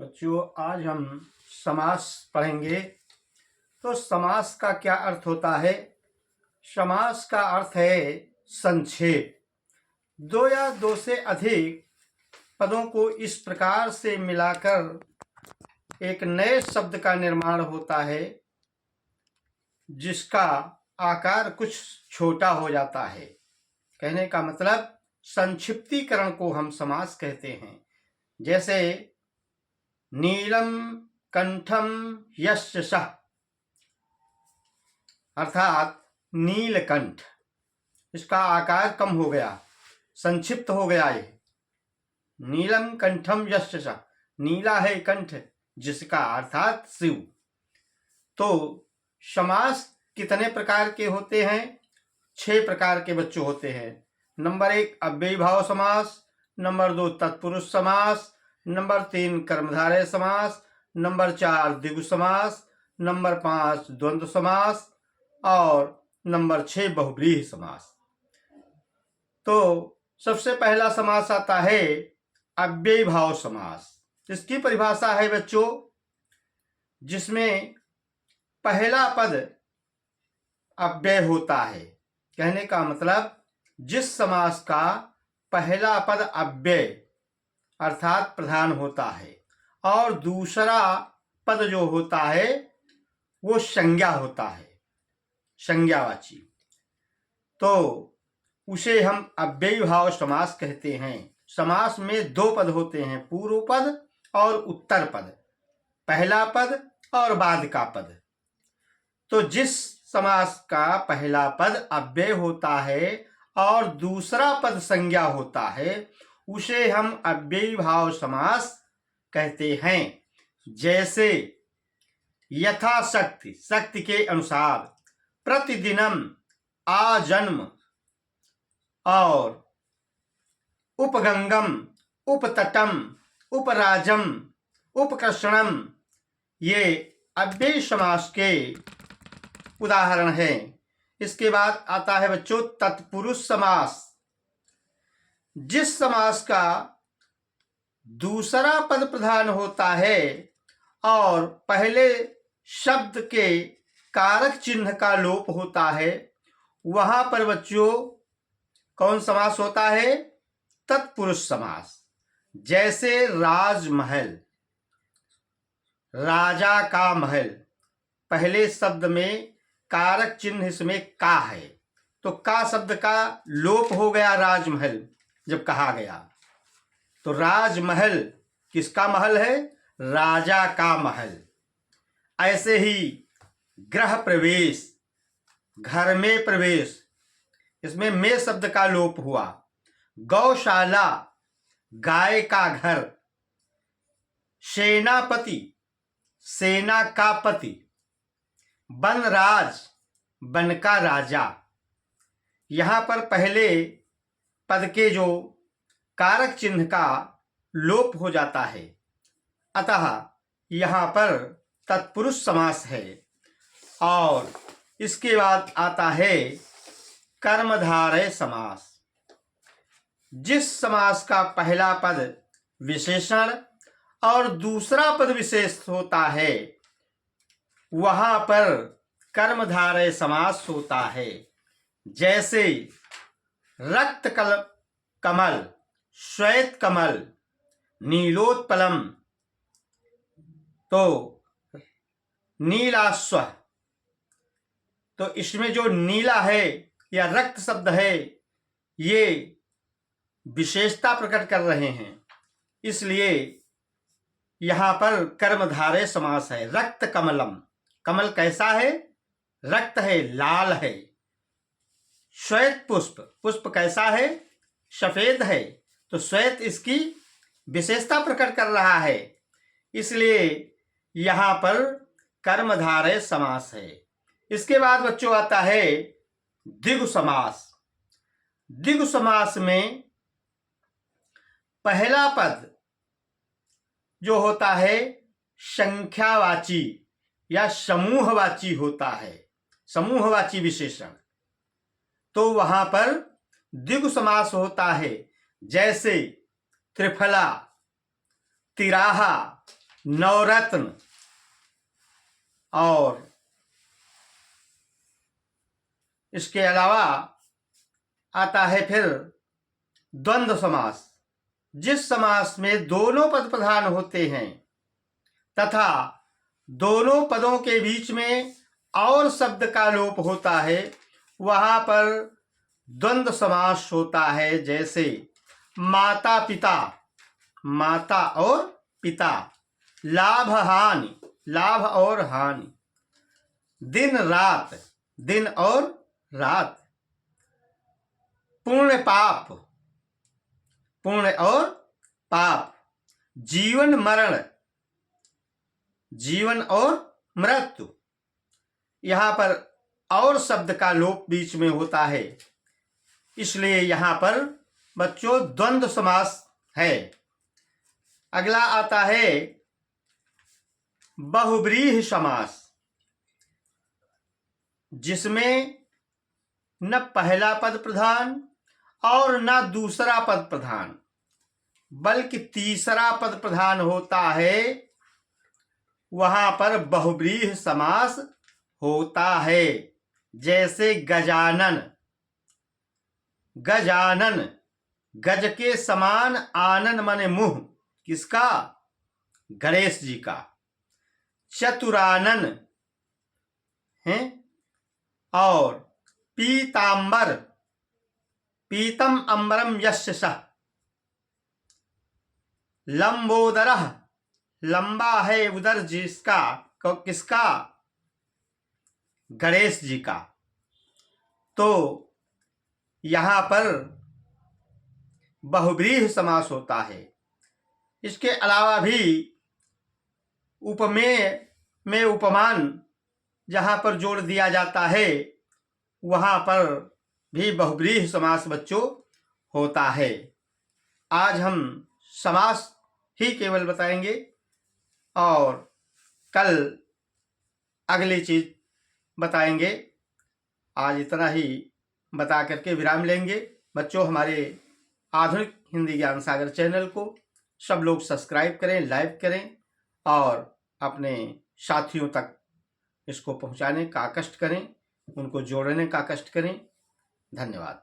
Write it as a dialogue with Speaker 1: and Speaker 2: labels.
Speaker 1: बच्चों, आज हम समास पढ़ेंगे। तो समास का क्या अर्थ होता है? समास का अर्थ है संक्षेप। दो या दो से अधिक पदों को इस प्रकार से मिलाकर एक नए शब्द का निर्माण होता है जिसका आकार कुछ छोटा हो जाता है। कहने का मतलब संक्षिप्तीकरण को हम समास कहते हैं। जैसे नीलम कंठम यस्य सः, अर्थात नीलकंठ, इसका आकार कम हो गया, संक्षिप्त हो गया। ये नीलम कंठम यस्य सः, नीला है कंठ जिसका, अर्थात शिव। तो समास कितने प्रकार के होते हैं? 6 प्रकार के बच्चों होते हैं। नंबर 1 अव्ययीभाव समास, नंबर 2 तत्पुरुष समास, नंबर 3 कर्मधारय समास, नंबर 4 द्विगु समास, नंबर 5 द्वंद्व समास और नंबर 6 बहुव्रीहि समास। तो सबसे पहला समास आता है अव्ययीभाव समास। इसकी परिभाषा है बच्चों, जिसमें पहला पद अव्यय होता है। कहने का मतलब जिस समास का पहला पद अव्यय अर्थात प्रधान होता है और दूसरा पद जो होता है वो संज्ञा होता है, संज्ञावाची, तो उसे हम अव्ययीभाव समास कहते हैं। समास में 2 पद होते हैं, पूर्व पद और उत्तर पद, पहला पद और बाद का पद। तो जिस समास का पहला पद अव्यय होता है और दूसरा पद संज्ञा होता है उसे हम अव्ययीभाव समास कहते हैं। जैसे यथाशक्ति, शक्ति के अनुसार, प्रतिदिनम, आजन्म और उपगंगम, उपतटम, उपराजम, उपकृष्णम, ये अव्ययी समास के उदाहरण हैं। इसके बाद आता है बच्चों तत्पुरुष समास। जिस समास का दूसरा पद प्रधान होता है और पहले शब्द के कारक चिन्ह का लोप होता है, वहां पर बच्चों कौन समास होता है? तत्पुरुष समास। जैसे राजमहल, राजा का महल, पहले शब्द में कारक चिन्ह इसमें का है, तो का शब्द का लोप हो गया राजमहल जब कहा गया। तो राजमहल किसका महल है? राजा का महल। ऐसे ही गृह प्रवेश, घर में प्रवेश, इसमें में शब्द का लोप हुआ। गौशाला, गाय का घर। सेनापति, सेना का पति। वनराज, वन का राजा। यहां पर पहले पद के जो कारक चिन्ह का लोप हो जाता है, अतः यहां पर तत्पुरुष समास है। और इसके बाद आता है कर्मधारय समास। जिस समास का पहला पद विशेषण और दूसरा पद विशेष होता है वहां पर कर्मधारय समास होता है। जैसे रक्त कमल, श्वेत कमल, नीलोत्पलम, तो नीलाश्व, तो इसमें जो नीला है या रक्त शब्द है ये विशेषता प्रकट कर रहे हैं, इसलिए यहां पर कर्मधारय समास है। रक्त कमलम, कमल कैसा है? रक्त है, लाल है। श्वेत पुष्प, पुष्प कैसा है? सफेद है, तो श्वेत इसकी विशेषता प्रकट कर रहा है, इसलिए यहां पर कर्मधारय समास है। इसके बाद बच्चों आता है द्विगु समास। द्विगु समास में पहला पद जो होता है संख्यावाची या समूहवाची होता है, समूहवाची विशेषण, तो वहां पर द्विगु समास होता है। जैसे त्रिफला, तिराहा, नवरत्न और इसके अलावा आता है फिर द्वंद्व समास, जिस समास में दोनों पद प्रधान होते हैं तथा दोनों पदों के बीच में और शब्द का लोप होता है, वहां पर द्वंद्व समास होता है। जैसे माता पिता, माता और पिता, लाभ हानि, लाभ और हानि, दिन रात, दिन और रात, पुण्य पाप, पुण्य और पाप, जीवन मरण, जीवन और मृत्यु। यहां पर और शब्द का लोप बीच में होता है, इसलिए यहां पर बच्चों द्वंद्व समास है। अगला आता है बहुव्रीहि समास, जिसमें न पहला पद प्रधान और न दूसरा पद प्रधान, बल्कि तीसरा पद प्रधान होता है। वहां पर बहुव्रीहि समास होता है। जैसे गजानन, गजानन, गज के समान आनन माने मुंह, किसका? गणेश जी का। चतुरानन है, और पीतांबर, पीतम अंबरम यस्य सः, लंबोदरः, लंबा है उदर जिसका, किसका? गणेश जी का। तो यहां पर बहुव्रीहि समास होता है। इसके अलावा भी उपमेय में उपमान जहां पर जोड़ दिया जाता है, वहां पर भी बहुव्रीहि समास बच्चों होता है। आज हम समास ही केवल बताएंगे और कल अगली चीज बताएंगे। आज इतना ही बता करके विराम लेंगे। बच्चों, हमारे आधुनिक हिंदी ज्ञान सागर चैनल को सब लोग सब्सक्राइब करें, लाइक करें और अपने साथियों तक इसको पहुंचाने का कष्ट करें, उनको जोड़ने का कष्ट करें। धन्यवाद।